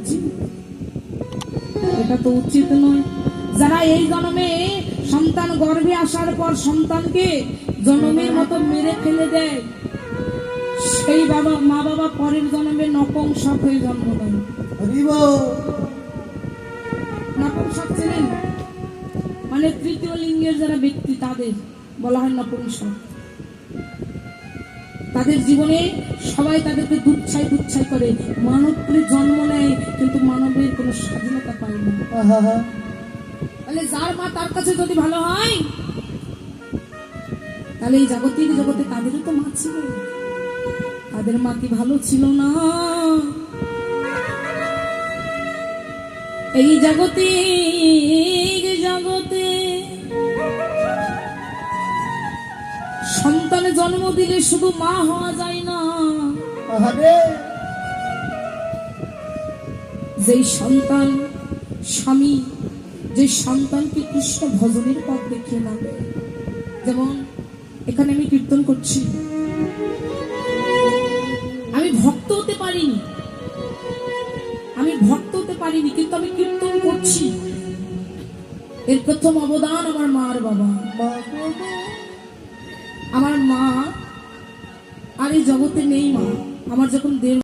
উচিত? এটা তো উচিত নয়। যারা এই জন্মে সন্তান গর্ভে আসার পর সন্তানকে জন্মের মতো মেরে ফেলে দেয়, সেই মা বাবা পরের জন্মে নপুংসক হয়ে জন্ম দেয়। নপুংসক ছিলেন মানে তৃতীয় লিঙ্গের যারা ব্যক্তি, তাদের বলা হয় নপুংসক। তাদের জীবনে সবাই তাদেরকে দুচ্ছাই করে, মানব বলে জন্ম নেয় কিন্তু মানবের কোনো স্বাধীনতা পায় না। তাহলে যার মা তার কাছে যদি ভালো হয়, তাহলে এই জাগতিক জগতে তাদেরও তো মা ছিল, তাদের মা কি ভালো ছিল না? এই জাগতিক জগতে সন্তানে জন্ম দিলে শুধু মা হওয়া যায় না। যেই সন্তান স্বামী, যে সন্তানকে কৃষ্ণ ভজনের পথ দেখিয়ে নামে, যেমন এখানে আমি কীর্তন করছি, আমি ভক্ত হতে পারিনি, কিন্তু আমি কীর্তন করছি। এর প্রথম অবদান আমার মা আর বাবা। আমার মা আর এই জগতে নেই। মা আমার যখন দেড়